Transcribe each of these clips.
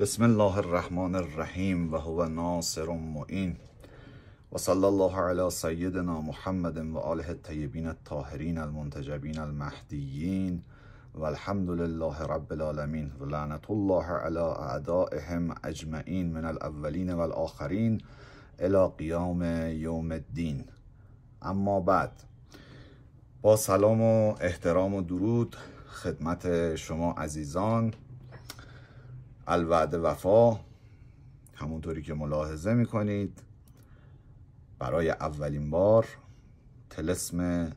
بسم الله الرحمن الرحیم و هو ناصر معین و صلی الله علی سیدنا محمد و آله الطیبین الطاهرین المنتجبین المهدیین و الحمد لله رب العالمین و لعنت الله علی اعدائهم اجمعین من الاولین و الاخرین الی قیام یوم الدین. اما بعد، با سلام و احترام و درود خدمت شما عزیزان، الوعد وفا، همونطوری که ملاحظه میکنید برای اولین بار طلسم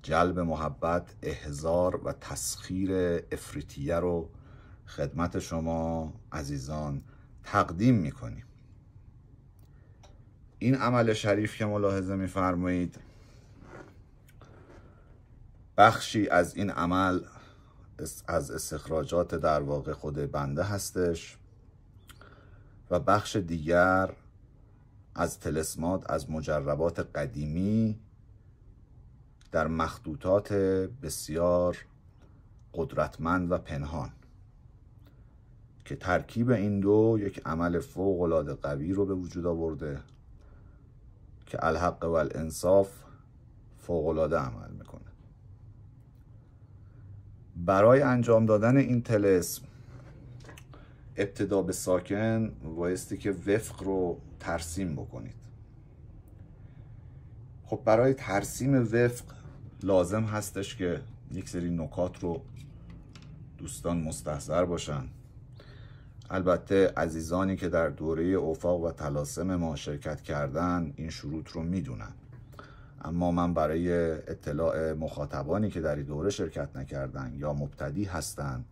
جلب محبت، احضار و تسخیر افریطیه رو خدمت شما عزیزان تقدیم میکنیم. این عمل شریف که ملاحظه میفرمایید، بخشی از این عمل از استخراجات در واقع خود بنده هستش و بخش دیگر از طلسمات، از مجربات قدیمی در مخطوطات بسیار قدرتمند و پنهان که ترکیب این دو یک عمل فوق‌العاده قوی رو به وجود آورده که الحق و الانصاف فوق‌العاده عمل میکنه. برای انجام دادن این طلسم ابتدا به ساکن بایستی که وفق رو ترسیم بکنید. خب برای ترسیم وفق لازم هستش که یک سری نکات رو دوستان مستحضر باشن. البته عزیزانی که در دوره اوفاق و طلاسم ما شرکت کردن این شروط رو میدونن، اما من برای اطلاع مخاطبانی که در این دوره شرکت نکردن یا مبتدی هستن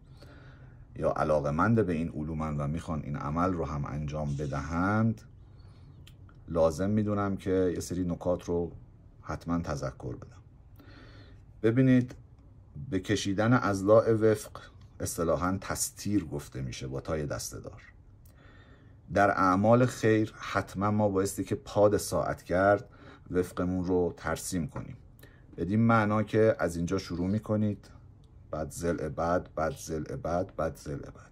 یا علاقمند به این علومن و میخوان این عمل رو هم انجام بدهند، لازم میدونم که یه سری نکات رو حتما تذکر بدم. ببینید، به کشیدن اضلاع وفق اصطلاحاً تستیر گفته میشه با تای دسته دار. در اعمال خیر حتما ما بایستی که پاد ساعت کرد وفقمون رو ترسیم کنیم. بدین معنا که از اینجا شروع میکنید، بعد ضلع بعد، بعد ضلع بعد، بعد ضلع بعد،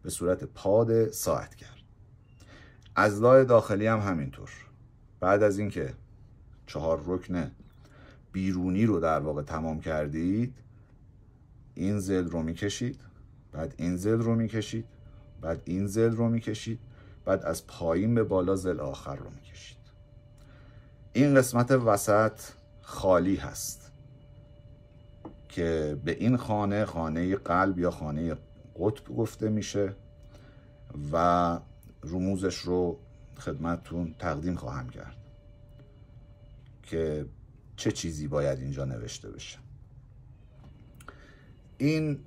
به صورت پاد ساعت کرد. اضلاع داخلی هم همینطور. بعد از اینکه 4 رکن بیرونی رو در واقع تمام کردید، این ضلع رو میکشید، بعد این ضلع رو میکشید، بعد این ضلع رو میکشید، بعد از پایین به بالا ضلع آخر رو میکشید. این قسمت وسط خالی هست که به این خانه، خانه قلب یا خانه قطب گفته میشه و رموزش رو خدمتتون تقدیم خواهم کرد که چه چیزی باید اینجا نوشته بشه. این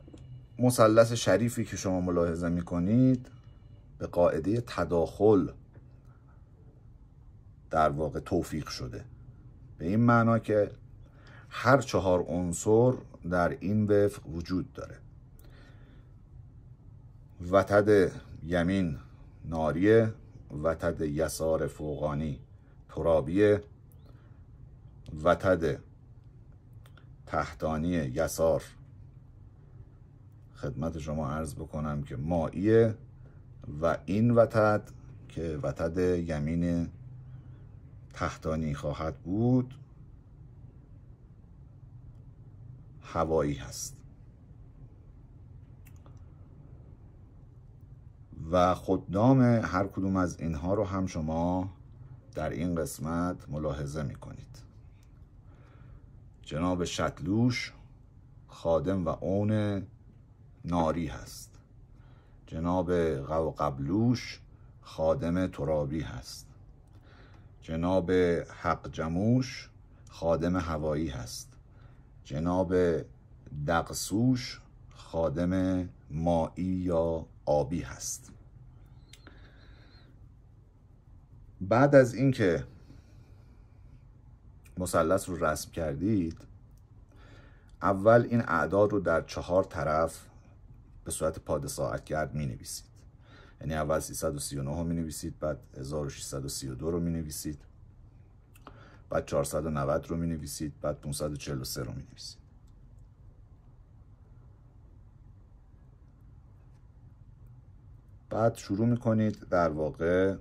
مثلث شریفی که شما ملاحظه میکنید به قاعده تداخل در واقع توفیق شده، به این معنا که هر 4 عنصر در این وفق وجود داره. وتد یمین ناریه، وتد یسار فوقانی ترابیه، وتد تحتانی یسار خدمت شما عرض بکنم که مائیه و این وتد که وتد یمین تحتانی خواهد بود هوایی هست و خودنام هر کدوم از اینها رو هم شما در این قسمت ملاحظه میکنید. جناب شتلوش خادم و اون ناری هست. جناب قبلوش خادم ترابی هست. جناب حق جموش خادم هوایی هست. جناب دقسوش خادم مائی یا آبی هست. بعد از اینکه مثلث رو رسم کردید، اول این اعداد رو در 4 طرف به صورت پاد ساعت گرد می نویسید. یعنی اول 339 رو می نویسید، بعد 1632 رو می نویسید، بعد 490 رو می نویسید، بعد 543 رو می نویسید. بعد شروع میکنید در واقع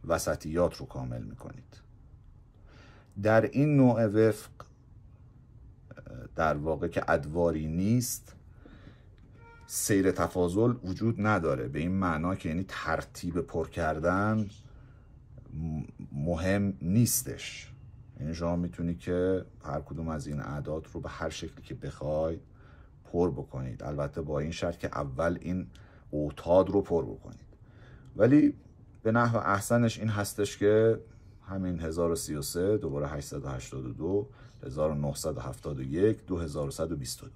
وسطیات رو کامل میکنید. در این نوع وفق در واقع که ادواری نیست، سیر تفاضل وجود نداره، به این معنا که یعنی ترتیب پر کردن مهم نیستش. یعنی شما میتونید که هر کدوم از این اعداد رو به هر شکلی که بخواید پر بکنید، البته با این شرط که اول این اوتاد رو پر بکنید. ولی به نحو احسنش این هستش که همین 1033 دوباره 882 1971 2122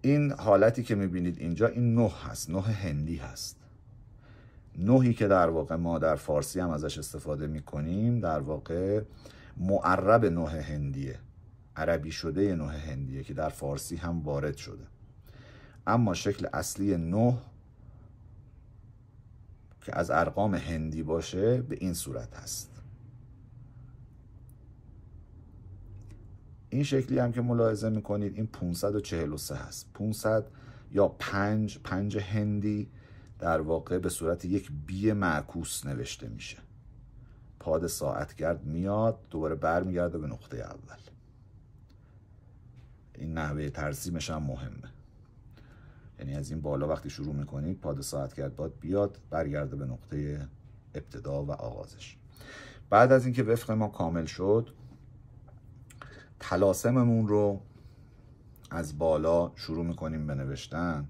این حالتی که میبینید اینجا این 9 هست، 9 هندی هست. 9 که در واقع ما در فارسی هم ازش استفاده میکنیم در واقع معرب 9 هندیه، عربی شده 9 هندیه که در فارسی هم وارد شده. اما شکل اصلی 9 که از ارقام هندی باشه به این صورت هست. این شکلی هم که ملاحظه میکنید این 543 هست. 500 یا 5 هندی در واقع به صورت یک بی معکوس نوشته میشه. پاد ساعتگرد میاد دوباره برمیگرده به نقطه اول. این نحوه ترسیمش هم مهمه. یعنی از این بالا وقتی شروع میکنید پاد ساعتگرد باید بیاد برگرده به نقطه ابتدا و آغازش. بعد از اینکه وفق ما کامل شد، طلاسممون رو از بالا شروع میکنیم به نوشتن.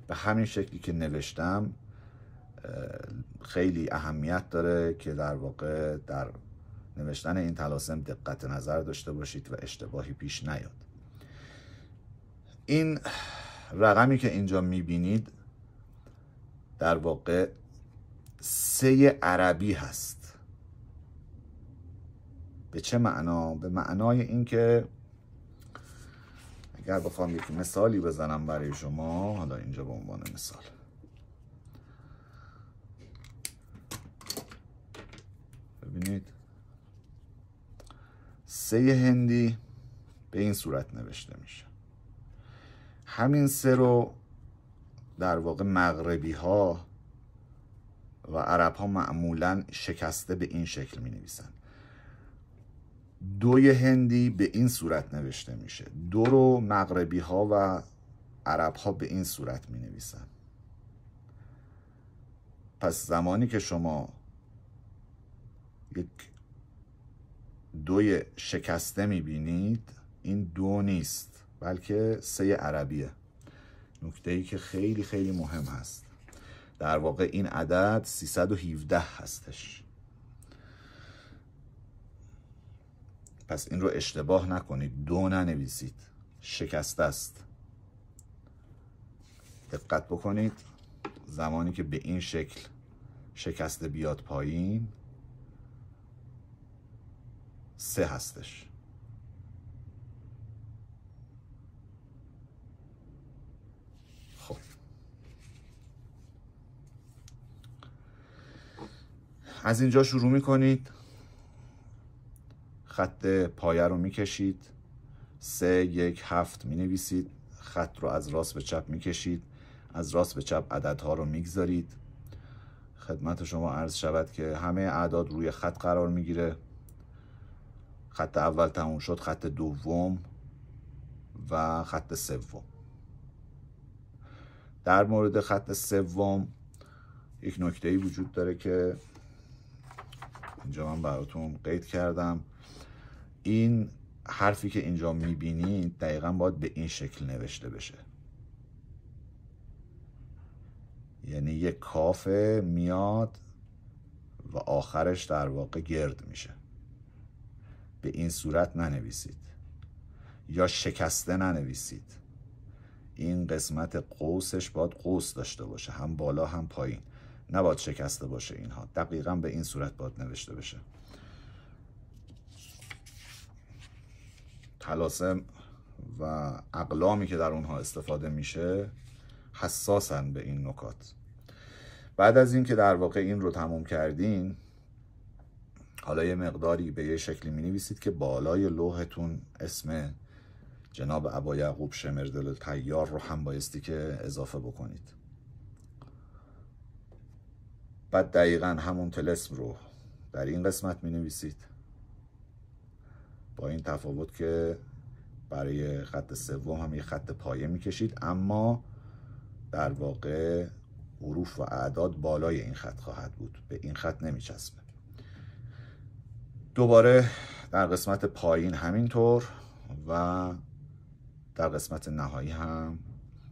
به همین شکلی که نوشتم خیلی اهمیت داره که در واقع در نوشتن این طلاسم دقت نظر داشته باشید و اشتباهی پیش نیاد. این رقمی که اینجا میبینید در واقع 3 عربی هست. به چه معنا؟ به معنای این که اگر بخوام یک مثالی بزنم برای شما، حالا اینجا به عنوان مثال ببینید 3 هندی به این صورت نوشته میشه. همین 3 رو در واقع مغربی ها و عرب ها معمولا شکسته به این شکل می نویسن. 2 هندی به این صورت نوشته میشه. 2 رو مغربی ها و عرب ها به این صورت می نویسن. پس زمانی که شما یک 2 شکسته می بینید، این 2 نیست بلکه 3 عربیه. نکته‌ای که خیلی خیلی مهم هست، در واقع این عدد 317 هستش. پس این رو اشتباه نکنید، 2 ننویسید، شکسته است. دقت بکنید زمانی که به این شکل شکسته بیاد پایین 3 هستش. خب از اینجا شروع میکنید، خط پایه رو میکشید، 3 1 7 مینویسید، خط رو از راست به چپ میکشید، از راست به چپ عددها رو میگذارید. خدمت شما عرض شود که همه اعداد روی خط قرار میگیره. خط اول تموم شد، خط دوم و خط سوم. در مورد خط سوم یک نکته‌ای وجود داره که اینجا من براتون قید کردم. این حرفی که اینجا میبینید دقیقا باید به این شکل نوشته بشه. یعنی یک کافه میاد و آخرش در واقع گرد میشه. به این صورت ننویسید یا شکسته ننویسید. این قسمت قوسش باید قوس داشته باشه، هم بالا هم پایین، نباید شکسته باشه. اینها دقیقا به این صورت باید نوشته بشه. طلاسم و اقلامی که در اونها استفاده میشه حساسن به این نکات. بعد از این که در واقع این رو تموم کردین، حالا یه مقداری به یه شکلی می نویسید که بالای لوحتون اسم جناب ابا یعقوب شمردل الطیار رو هم بایستی که اضافه بکنید. بعد دقیقا همون طلسم رو در این قسمت می نویسید، با این تفاوت که برای خط سوم هم یک خط پایه می کشید، اما در واقع حروف و اعداد بالای این خط خواهد بود، به این خط نمی چسبه. دوباره در قسمت پایین همینطور و در قسمت نهایی هم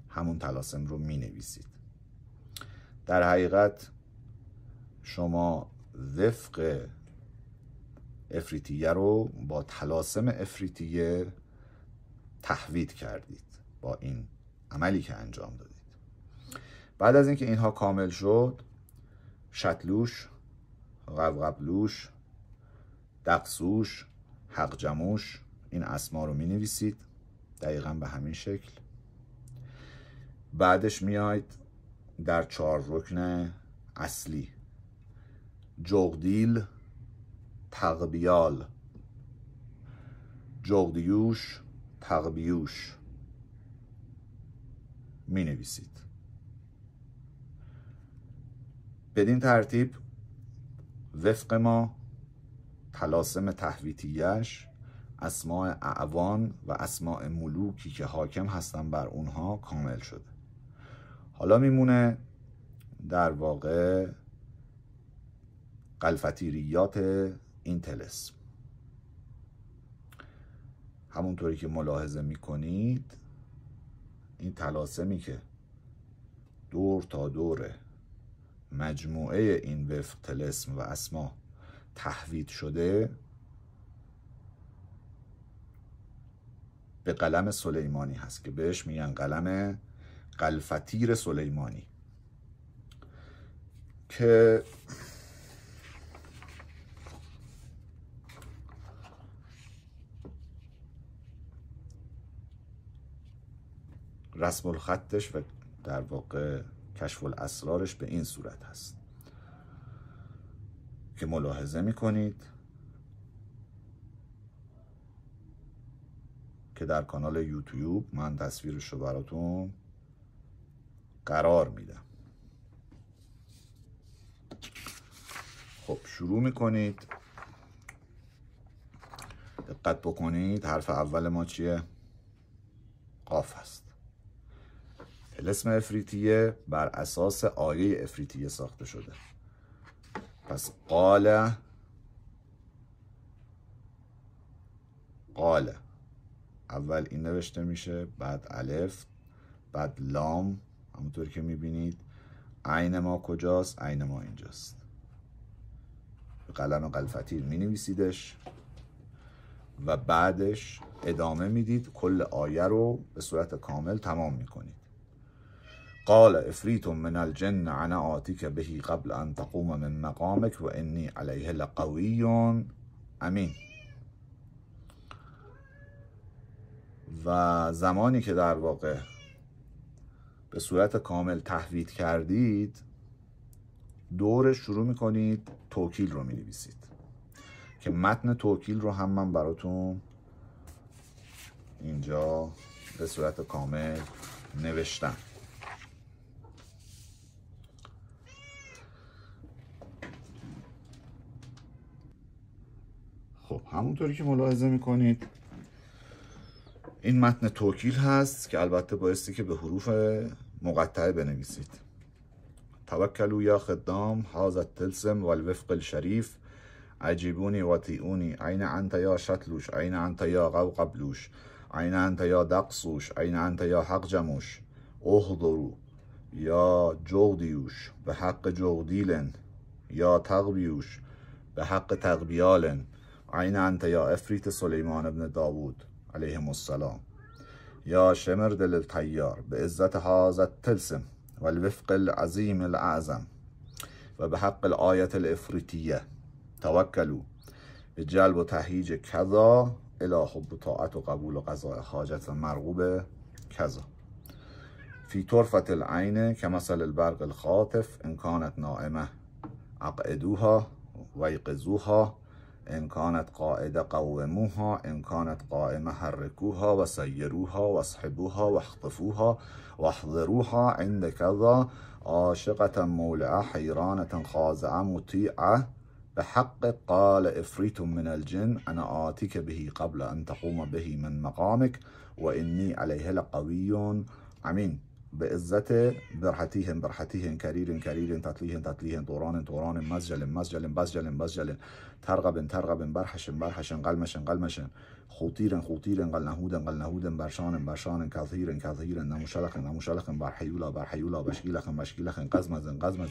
همون طلاسم رو می نویسید. در حقیقت شما وفق افریتیه رو با طلاسم افریتیه تحوید کردید با این عملی که انجام دادید. بعد از اینکه اینها کامل شد، شتلوش، غبغبلوش، دقسوش، حقجموش، این اسما رو می نویسید دقیقا به همین شکل. بعدش میاید در 4 رکن اصلی: جغدیل، تقبیال، جغدیوش، تقبیوش می نویسید. بدین ترتیب وفق ما طلاسم تحویتیش، اسماء اعوان و اسماء ملوکی که حاکم هستن بر اونها کامل شده. حالا میمونه در واقع قلفتیریات این طلسم. همونطوری که ملاحظه میکنید این طلاسمی که دور تا دور مجموعه این وفق طلسم و اسما تحوید شده به قلم سلیمانی هست که بهش میگن قلم قلفتیر سلیمانی، که رسم الخطش و در واقع کشف الاسرارش به این صورت هست که ملاحظه میکنید که در کانال یوتیوب من تصویرش رو براتون قرار میدم. خب شروع میکنید. دقت بکنید حرف اول ما چیه؟ قاف هست. طلسم افریتیه بر اساس آیه افریتیه ساخته شده. پس قال اول این نوشته میشه، بعد الف، بعد لام، همونطور که میبینید. عین ما کجاست؟ عین ما اینجاست. به قلم قلفتیر مینویسیدش و بعدش ادامه میدید، کل آیه رو به صورت کامل تمام میکنید. قال افریت من الجن انا آتیک بهی قبل ان تقوم من مقامک و انی علیه لقوی امین. و زمانی که در واقع به صورت کامل تحوید کردید، دورش شروع میکنید توکیل رو مینویسید که متن توکیل رو هم من براتون اینجا به صورت کامل نوشتم. خب همونطوری که ملاحظه میکنید این متن توکیل هست که البته بایستی که به حروف مقطعه بنویسید. توکلوا یا خدام هذا الطلسم والوفق الشریف عجیبونی و طیعونی عین انت یا شتلوش عین انت یا غوغبلوش عین انت یا دقسوش عین انت یا حقجموش احضروا یا جغدیوش به حق جغدیلن یا تقبیوش به حق تقبیالن عین انت یا افریت سلیمان ابن داوود علیهم السلام یا شمردل الطیار به عزت هذا الطلسم والوفق العظیم الاعظم و به حق الآیت الافریتیه توکلوا به جلب و تهییج کذا الی حب و طاعت و قبول و قضاء حاجت مرغوب کذا فی طرفة العین کمثل البرق الخاطف ان کانت نائمه عقدوها و ایقظوها ان كانت قاعده قوموها ان كانت قائمه حركوها وسيروها واصحبوها واخطفوها واحضروها عند كذا عاشقة مولعة حيرانة خاضعة مطيعة بحق قال افریت من الجن انا آتیک به قبل ان تقوم به من مقامك وانی علیه لقوی امین. بعزت برحتیهم برحتیهم کریر کریر تطلیهم تطلیهم طوران طوران مزجل مزجل بزجل بزجل ترغب ترغب برحش برحش قلمش قلمش خوطیر خوطیر قل نهود قل نهود برشان برشان کثیر کثیر نموشلخ نموشلخ برحیولا برحیولا بشکیلخ بشکیلخ قزمز قزمز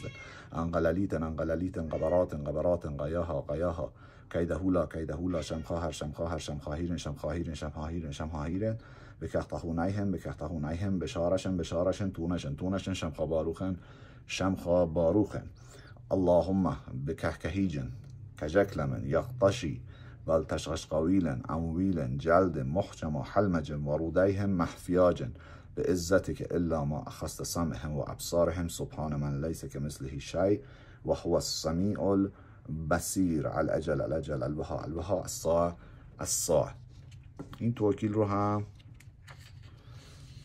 انقللیت انقللیت قبرات قبرات قیاها قیاها کیدهولا کیدهولا شمخاهر شمخاهر شمخاهیر شمخاهیر شمخاهیر شمخاهیر بکختهونیهم بکختهونیهم بشارشن بشارشن تونشن تونشن شمخا باروخن شمخا باروخن اللهم بکهکهیجن کجکلمن یقطشی بل تشغش قویلن امویلن جلد محجم و حلمجن ورودیهم محفیاجن بعزتك الا ما اخذت سمعهم و ابصارهم سبحان من لیس کمثله شیء و هو السمیع البصیر الاجل الاجل البها البها الساعة الساعة. این توکیل رو هم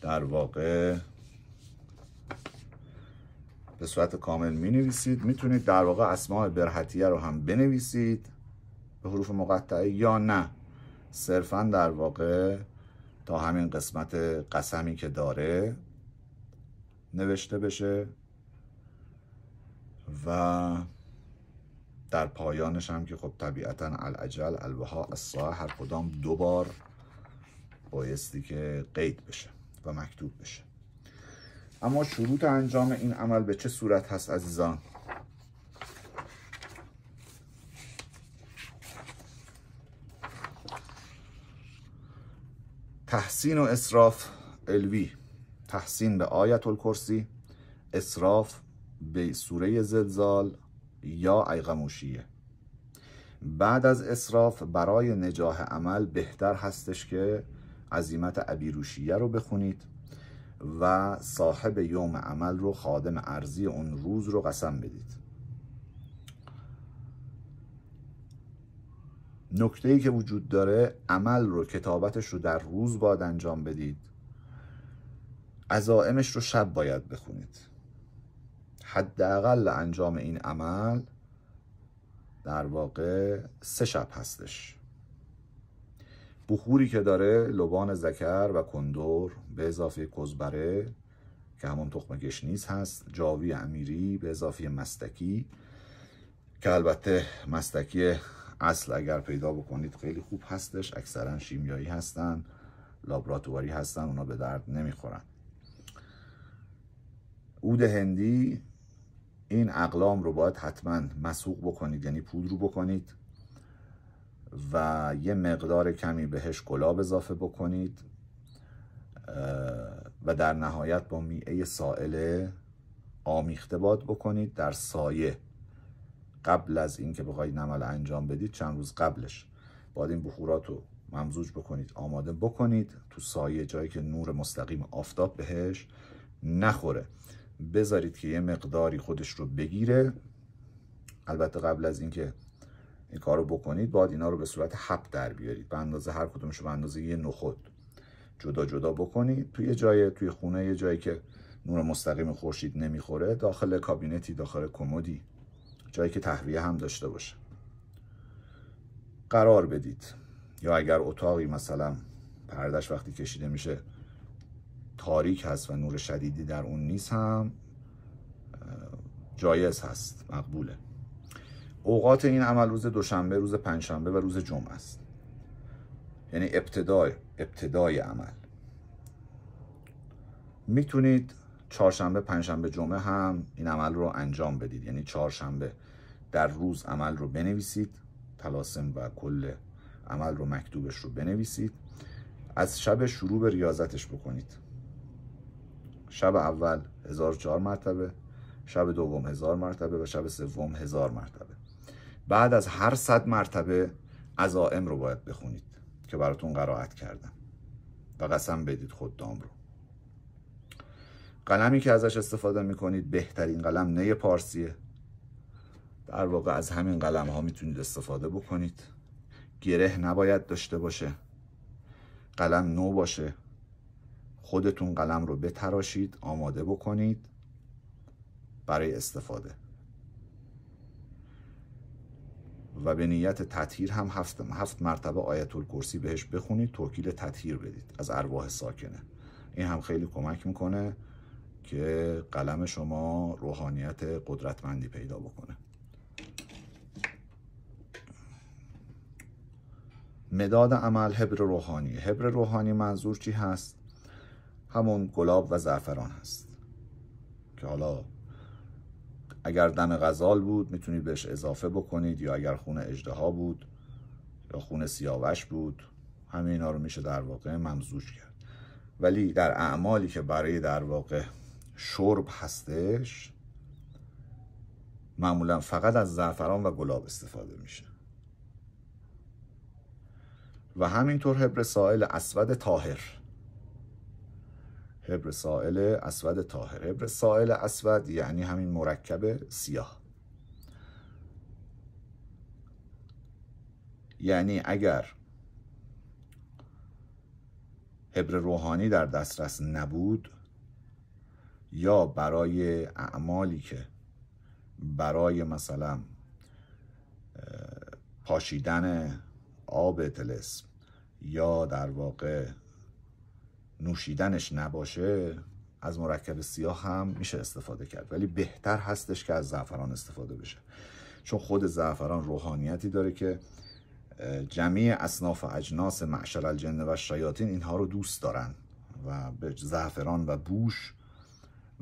در واقع به صورت کامل می نویسید. میتونید در واقع اسماء برحتیه رو هم بنویسید به حروف مقطعه یا نه صرفا در واقع تا همین قسمت قسمی که داره نوشته بشه و در پایانش هم که خب طبیعتا الاجل البها الساعة هر کدام 2 بار بایستی که قید بشه و مکتوب بشه. اما شروط انجام این عمل به چه صورت هست عزیزان؟ تحسین و اسراف الوی، تحسین به آیت الکرسی، اسراف به سوره زلزال یا ایقموشیه. بعد از اسراف برای نجاح عمل بهتر هستش که عزیمت ابیروشیه رو بخونید و صاحب یوم عمل رو خادم ارضی اون روز رو قسم بدید. نکته‌ای که وجود داره عمل رو کتابتش رو در روز باید انجام بدید، عزائمش رو شب باید بخونید. حداقل انجام این عمل در واقع 3 شب هستش. بخوری که داره لبان ذکر و کندور به اضافه کزبره که همون تخم گشنیز هست، جاوی امیری به اضافه مستکی که البته مستکی اصل اگر پیدا بکنید خیلی خوب هستش، اکثرا شیمیایی هستن، لابراتواری هستن، اونا به درد نمیخورن. عود هندی، این اقلام رو باید حتما مسحوق بکنید، یعنی پودر رو بکنید و یه مقدار کمی بهش گلاب اضافه بکنید و در نهایت با میعه سائله آمیخته باد بکنید در سایه. قبل از اینکه بخواید عمل انجام بدید چند روز قبلش باید این بخورات رو ممزوج بکنید، آماده بکنید تو سایه، جایی که نور مستقیم آفتاب بهش نخوره. بذارید که یه مقداری خودش رو بگیره. البته قبل از اینکه این کار رو بکنید باید اینا رو به صورت حب در بیارید، به اندازه هر کدومش رو به اندازه یه نخود جدا جدا بکنید توی جای، توی خونه، یه جایی که نور مستقیم خورشید نمیخوره، داخل کابینتی، داخل کمدی، جایی که تهویه هم داشته باشه قرار بدید. یا اگر اتاقی مثلا پردهش وقتی کشیده میشه تاریک هست و نور شدیدی در اون نیست هم جایز هست، مقبوله. اوقات این عمل روز دوشنبه، روز پنجشنبه و روز جمعه است، یعنی ابتدای عمل. میتونید چهارشنبه، پنجشنبه، جمعه هم این عمل رو انجام بدید. یعنی چهارشنبه در روز عمل رو بنویسید، طلاسم و کل عمل رو مکتوبش رو بنویسید. از شب شروع به ریاضتش بکنید. شب اول 1004 مرتبه، شب دوم 1000 مرتبه و شب سوم 1000 مرتبه. بعد از هر 100 مرتبه عزائم رو باید بخونید که براتون قرائت کردم و قسم بدید خدام رو. قلمی که ازش استفاده میکنید بهترین قلم نی پارسیه. در واقع از همین قلم ها میتونید استفاده بکنید. گره نباید داشته باشه، قلم نو باشه. خودتون قلم رو بتراشید، آماده بکنید برای استفاده و به نیت تطهیر هم 7 مرتبه آیت الکرسی بهش بخونید، توکیل تطهیر بدید از ارواح ساکنه. این هم خیلی کمک میکنه که قلم شما روحانیت قدرتمندی پیدا بکنه. مداد عمل حبر روحانی. حبر روحانی منظور چی هست؟ همون گلاب و زعفران هست که حالا اگر دم غزال بود میتونید بهش اضافه بکنید، یا اگر خون اژدها بود یا خون سیاوش بود، همه اینا رو میشه در واقع ممزوج کرد. ولی در اعمالی که برای در واقع شرب هستش معمولا فقط از زعفران و گلاب استفاده میشه. و همینطور حبر سائل اسود طاهر. حبر سائل اسود طاهر. حبر سائل اسود یعنی همین مرکب سیاه. یعنی اگر حبر روحانی در دسترس نبود، یا برای اعمالی که برای مثلا پاشیدن آب طلسم یا در واقع نوشیدنش نباشه، از مرکب سیاه هم میشه استفاده کرد، ولی بهتر هستش که از زعفران استفاده بشه، چون خود زعفران روحانیتی داره که جمیع اصناف و اجناس معشر الجن و شیاطین اینها رو دوست دارن و به زعفران و بوش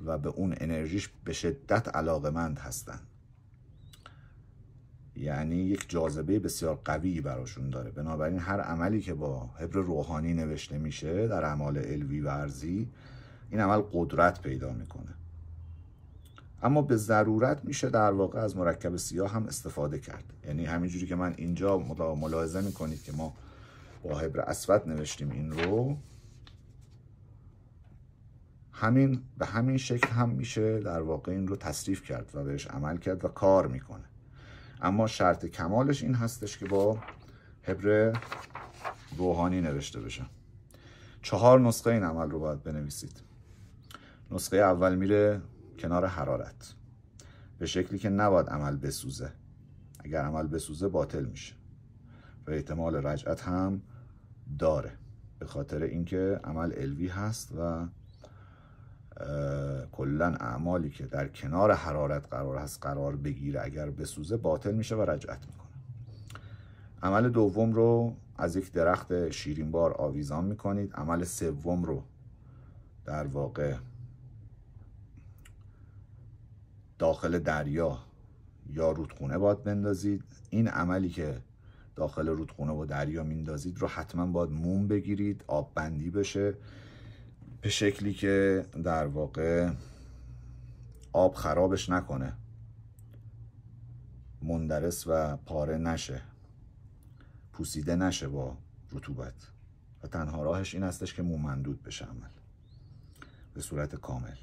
و به اون انرژیش به شدت علاقمند هستن. یعنی یک جاذبه بسیار قوی براشون داره. بنابراین هر عملی که با حبر روحانی نوشته میشه در اعمال علوی و ارضی، این عمل قدرت پیدا میکنه. اما به ضرورت میشه در واقع از مرکب سیاه هم استفاده کرد. یعنی همینجوری که من اینجا ملاحظه میکنید که ما با حبر اسود نوشتیم این رو، به همین شکل هم میشه در واقع این رو تصریف کرد و بهش عمل کرد و کار میکنه. اما شرط کمالش این هستش که با حبر روحانی نوشته بشه. 4 نسخه این عمل رو باید بنویسید. نسخه اول میره کنار حرارت، به شکلی که نباید عمل بسوزه. اگر عمل بسوزه باطل میشه و احتمال رجعت هم داره، به خاطر اینکه عمل علوی هست و کلن اعمالی که در کنار حرارت قرار بگیره اگر بسوزه باطل میشه و رجعت میکنه. عمل دوم رو از یک درخت شیرینبار آویزان میکنید. عمل سوم رو در واقع داخل دریا یا رودخونه باید بندازید. این عملی که داخل رودخونه و دریا میندازید رو حتما باید موم بگیرید، آب بندی بشه، به شکلی که در واقع آب خرابش نکنه، مندرس و پاره نشه، پوسیده نشه با رطوبت. و تنها راهش این هستش که مومندود بشه عمل به صورت کامل.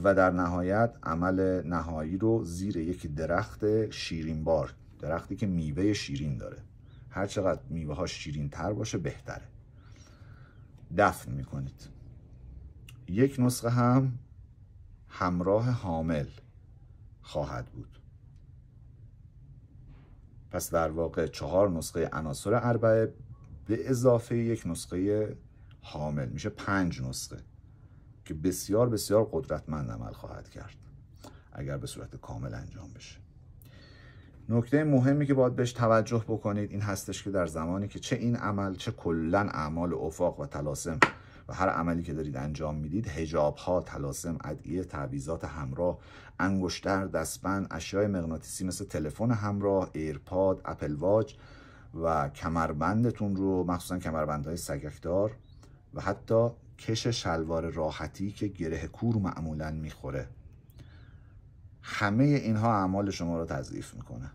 و در نهایت عمل نهایی رو زیر یک درخت شیرینبار، درختی که میوه شیرین داره، هر چقدر میوه ها شیرین تر باشه بهتره، دفن میکنید. یک نسخه هم همراه حامل خواهد بود. پس در واقع 4 نسخه عناصر اربعه به اضافه یک نسخه حامل میشه 5 نسخه که بسیار بسیار قدرتمند عمل خواهد کرد اگر به صورت کامل انجام بشه. نکته مهمی که باید بهش توجه بکنید این هستش که در زمانی که چه این عمل چه کلن اعمال افاق و طلاسم و هر عملی که دارید انجام میدید، حجاب ها، طلاسم، ادعیه، تعویضات همراه، انگشتر، دستبند، اشیای مغناطیسی مثل تلفن همراه، ایرپاد، اپل واچ و کمربندتون رو، مخصوصا کمربندهای سگکدار و حتی کش شلوار راحتی که گره کور معمولا میخوره، همه اینها اعمال شما رو تضعیف میکنه.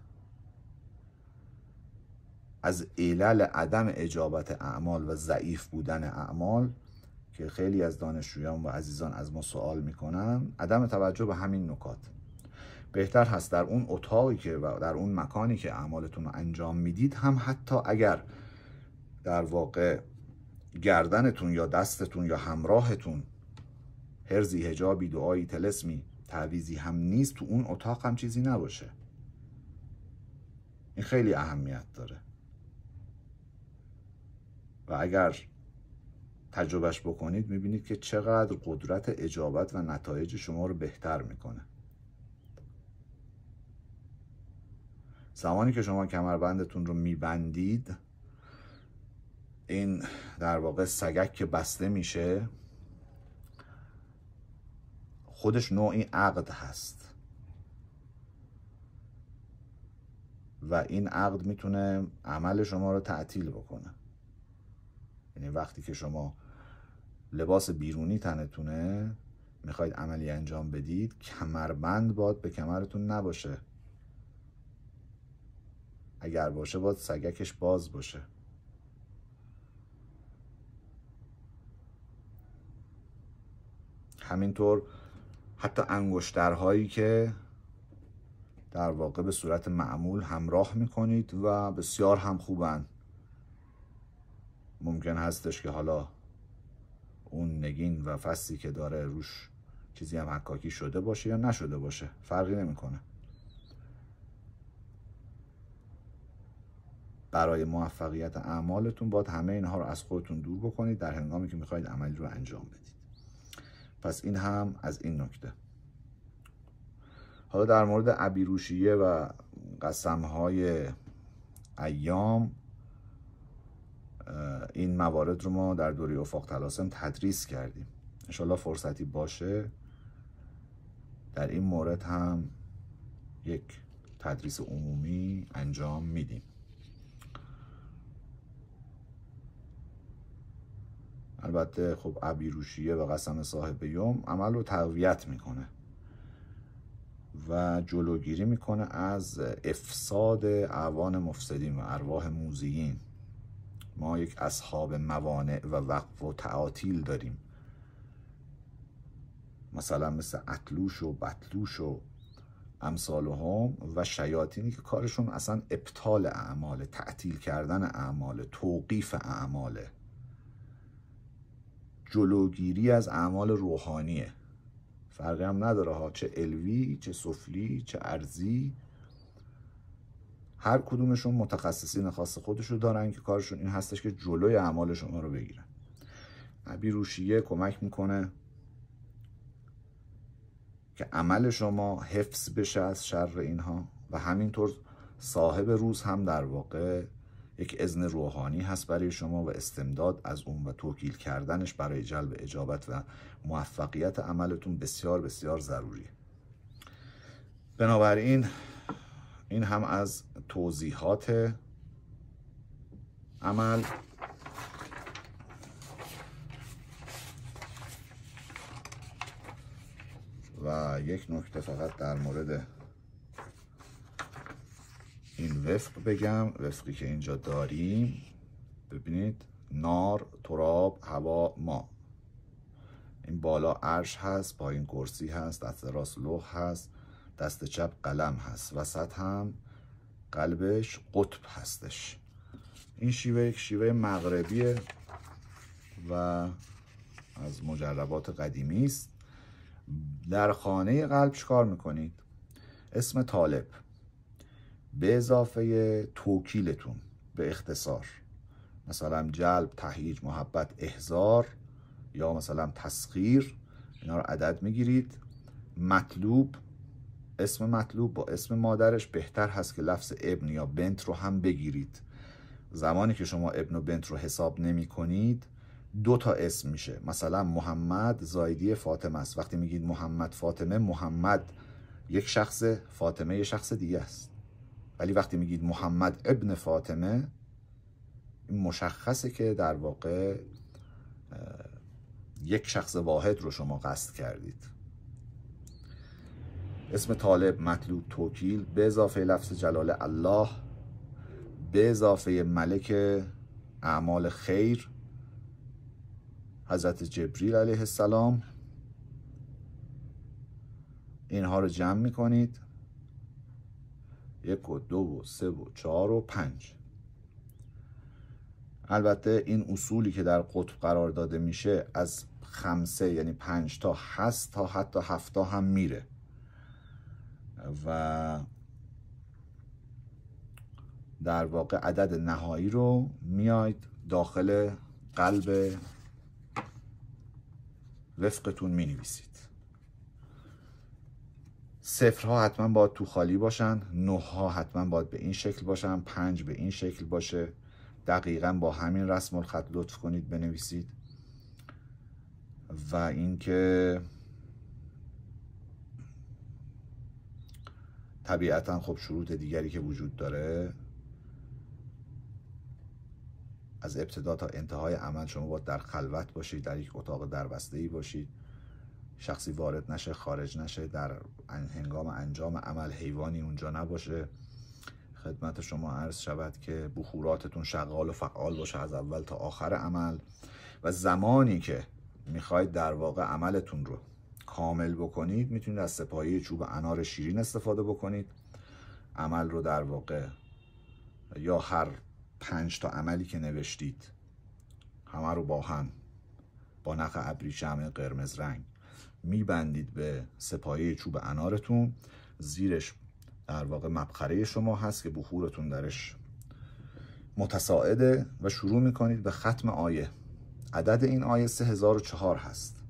از علل عدم اجابت اعمال و ضعیف بودن اعمال که خیلی از دانشجویان و عزیزان از ما سوال میکنن، عدم توجه به همین نکات. بهتر هست در اون اتاقی که و در اون مکانی که اعمالتون رو انجام میدید هم حتی اگر در واقع گردنتون یا دستتون یا همراهتون حرزی، حجابی، دعایی، طلسمی، تعویزی هم نیست، تو اون اتاق هم چیزی نباشه. این خیلی اهمیت داره و اگر تجربهش بکنید میبینید که چقدر قدرت اجابت و نتایج شما رو بهتر میکنه. زمانی که شما کمربندتون رو میبندید، این در واقع سگک که بسته میشه خودش نوعی عقد هست و این عقد میتونه عمل شما رو تعطیل بکنه. یعنی وقتی که شما لباس بیرونی تنتونه میخواید عملی انجام بدید، کمربند باید به کمرتون نباشه. اگر باشه باید سگکش باز باشه. همینطور حتی انگشترهایی که در واقع به صورت معمول همراه میکنید و بسیار هم خوبن. ممکن هستش که حالا اون نگین و فصی که داره روش چیزی هم حکاکی شده باشه یا نشده باشه، فرقی نمیکنه. برای موفقیت اعمالتون باید همه اینها رو از خودتون دور بکنید در هنگامی که میخواید عملی رو انجام بدید. پس این هم از این نکته. حالا در مورد عبیروشیه و قسمهای ایام، این موارد رو ما در دوره افاق طلاسم تدریس کردیم. انشالله فرصتی باشه در این مورد هم یک تدریس عمومی انجام میدیم. البته خب عبیروشیه و قسم صاحب یوم عمل رو تقویت میکنه و جلوگیری میکنه از افساد اعوان مفسدین و ارواح موذیین. ما یک اصحاب موانع و وقف و تعاطیل داریم، مثلا مثل اطلوش و بطلوش و امثالهم و شیاطینی که کارشون اصلا ابطال اعمال، تعطیل کردن اعمال، توقیف اعمال، جلوگیری از اعمال روحانیه. فرقی هم نداره ها، چه علوی، چه سفلی، چه ارضی، هر کدومشون متخصصین خاص خودشو دارن که کارشون این هستش که جلوی اعمال شما رو بگیرن. عبیروشیه کمک میکنه که عمل شما حفظ بشه از شر اینها و همینطور صاحب روز هم در واقع یک اذن روحانی هست برای شما و استمداد از اون و توکیل کردنش برای جلب اجابت و موفقیت عملتون بسیار بسیار ضروریه. بنابراین این هم از توضیحات عمل. و یک نکته فقط در مورد این وفق بگم. وفقی که اینجا داریم، ببینید، نار، تراب، هوا، ما. این بالا عرش هست، پایین کرسی هست، دست راست لوح هست، دست چپ قلم هست، وسط هم قلبش قطب هستش. این شیوه یک شیوه مغربیه و از مجربات قدیمی است. در خانه قلب چیکار میکنید؟ اسم طالب به اضافه توکیلتون به اختصار، مثلا جلب، تهییج، محبت، احضار یا مثلا تسخیر، اینا رو عدد میگیرید. مطلوب، اسم مطلوب با اسم مادرش، بهتر هست که لفظ ابن یا بنت رو هم بگیرید. زمانی که شما ابن و بنت رو حساب نمی کنید 2 تا اسم میشه. مثلا محمد زایدی فاطمه است. وقتی میگید محمد فاطمه، محمد یک شخص، فاطمه یک شخص دیگه است. ولی وقتی میگید محمد ابن فاطمه، این مشخصه که در واقع یک شخص واحد رو شما قصد کردید. اسم طالب، مطلوب، توکیل به اضافه لفظ جلال الله، به اضافه ملک اعمال خیر حضرت جبریل علیه السلام، اینها رو جمع میکنید 1 و 2 و 3 و 4 و 5. البته این اصولی که در قطب قرار داده میشه از 5 یعنی 5 تا هست تا حتی 7 هم میره و در واقع عدد نهایی رو میاید داخل قلب وفقتون می نویسید. صفرها حتما باید تو خالی باشن، 9 ها حتما باید به این شکل باشن، 5 به این شکل باشه. دقیقا با همین رسم الخط لطف کنید بنویسید. و اینکه طبیعتا خب شروط دیگری که وجود داره، از ابتدا تا انتهای عمل شما باید در خلوت باشید، در یک اتاق دربسته‌ای باشید، شخصی وارد نشه، خارج نشه، در هنگام انجام عمل حیوانی اونجا نباشه. خدمت شما عرض شود که بخوراتتون شغال و فعال باشه از اول تا آخر عمل. و زمانی که میخواید در واقع عملتون رو کامل بکنید، میتونید از سپایه چوب انار شیرین استفاده بکنید. عمل رو در واقع یا هر 5 تا عملی که نوشتید همه رو با هم با نخ ابریشم قرمز رنگ میبندید به سپایه چوب انارتون. زیرش در واقع مبخره شما هست که بخورتون درش متصاعده و شروع میکنید به ختم آیه. عدد این آیه 3004 هست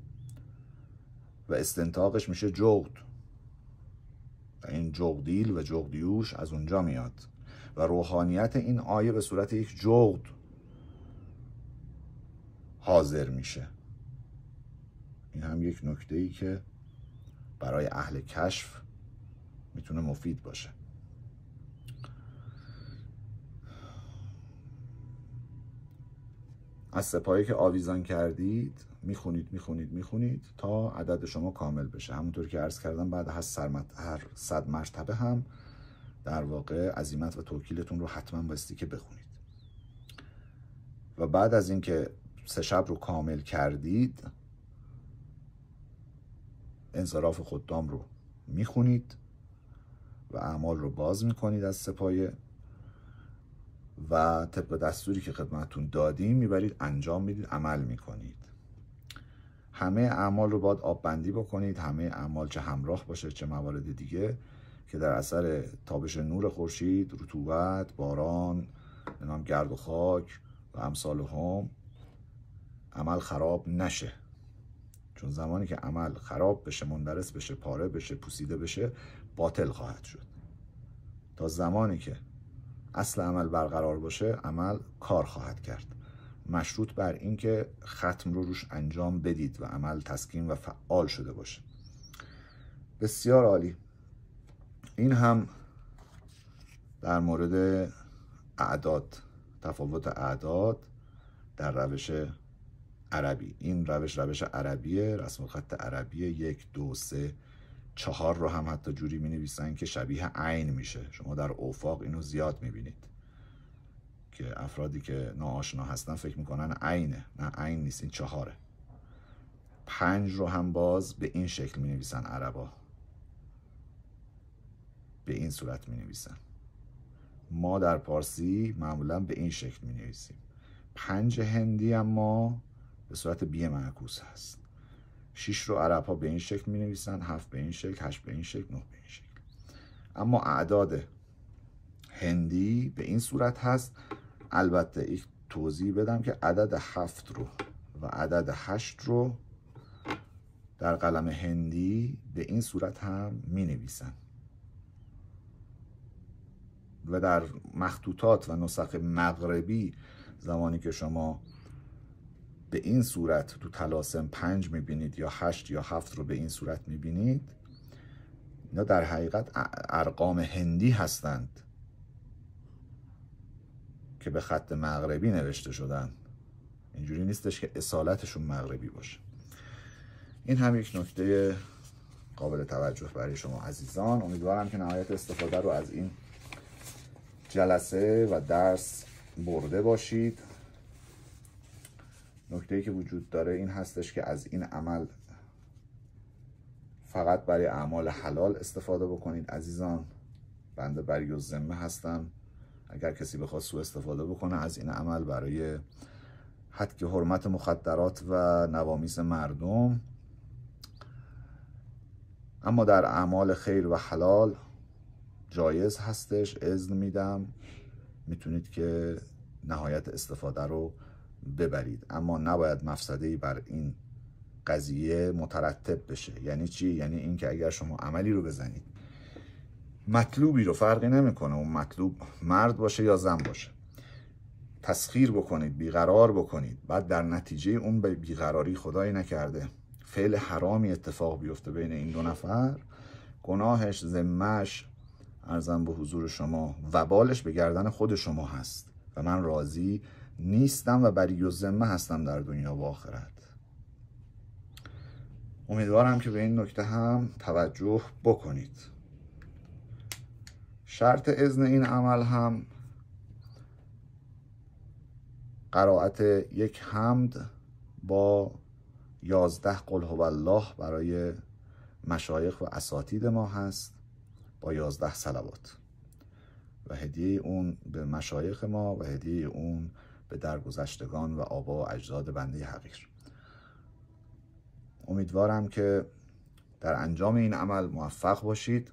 و استنطاقش میشه جغد و این جغدیل و جغدیوش از اونجا میاد و روحانیت این آیه به صورت یک جغد حاضر میشه. این هم یک نکته‌ای که برای اهل کشف میتونه مفید باشه. از سپایه که آویزان کردید میخونید تا عدد شما کامل بشه. همونطور که عرض کردم بعد هر 100 مرتبه هم در واقع عزیمت و توکیلتون رو حتما بایستی که بخونید. و بعد از اینکه 3 شب رو کامل کردید، انصراف خدام رو میخونید و اعمال رو باز میکنید از سپایه و طبق دستوری که خدمتتون دادیم میبرید انجام میدید، عمل میکنید. همه اعمال رو باید آب بندی بکنید، همه اعمال چه همراه باشه چه موارد دیگه که در اثر تابش نور خورشید، رطوبت، باران، گرد و خاک و امثال هم عمل خراب نشه. چون زمانی که عمل خراب بشه، مندرس بشه، پاره بشه، پوسیده بشه، باطل خواهد شد. تا زمانی که اصل عمل برقرار باشه، عمل کار خواهد کرد، مشروط بر این که ختم رو روش انجام بدید و عمل تسکین و فعال شده باشه. بسیار عالی. این هم در مورد اعداد، تفاوت اعداد در روش عربی. این روش عربیه، رسم الخط عربیه. 1 2 3 4 رو هم حتی جوری می نویسن که شبیه عین میشه. شما در افاق اینو زیاد می بینید که افرادی که ناآشنا هستن فکر میکنن عینه. نه، عین نیست، این 4. 5 رو هم باز به این شکل می نویسن عربا، به این صورت می نویسن. ما در پارسی معمولا به این شکل می نویسیم. 5 هندی اما به صورت بی معکوس هست. 6 رو عرب ها به این شکل می نویسن، 7 به این شکل، 8 به این شکل، 9 به این شکل. اما اعداد هندی به این صورت هست. البته یک توضیح بدم که عدد 7 رو و عدد 8 رو در قلم هندی به این صورت هم می نویسن و در مخطوطات و نسخ مغربی زمانی که شما به این صورت تو طلاسم 5 میبینید یا 8 یا 7 رو به این صورت میبینید، اینا در حقیقت ارقام هندی هستند که به خط مغربی نوشته شدن. اینجوری نیستش که اصالتشون مغربی باشه. این هم یک نکته قابل توجه برای شما عزیزان. امیدوارم که نهایت استفاده رو از این جلسه و درس برده باشید. نکته‌ای که وجود داره این هستش که از این عمل فقط برای اعمال حلال استفاده بکنید عزیزان. بنده بری الذمه هستم. اگر کسی بخواد سوء استفاده بکنه از این عمل برای هتک حرمت مخدرات و نوامیس مردم، اما در اعمال خیر و حلال جایز هستش، اذن میدم، میتونید که نهایت استفاده رو ببرید، اما نباید مفسده‌ای بر این قضیه مترتب بشه. یعنی چی؟ یعنی اینکه اگر شما عملی رو بزنید، مطلوبی رو، فرقی نمیکنه اون مطلوب مرد باشه یا زن باشه، تسخیر بکنید، بیقرار بکنید، بعد در نتیجه اون به بیقراری خدای نکرده فعل حرامی اتفاق بیفته بین این دو نفر، گناهش، ذمه‌اش، عرضم به حضور شما، وبالش به گردن خود شما هست و من راضی نیستم و بری الذمه هستم در دنیا و آخرت. امیدوارم که به این نکته هم توجه بکنید. شرط اذن این عمل هم قرائت یک حمد با 11 قل هو الله برای مشایخ و اساتید ما هست، با 11 صلوات و هدیه اون به مشایخ ما و هدیه اون به درگذشتگان و آبا و اجداد بنده حقیر. امیدوارم که در انجام این عمل موفق باشید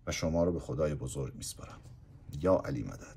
و شما رو به خدای بزرگ میسپارم. یا علی مدد.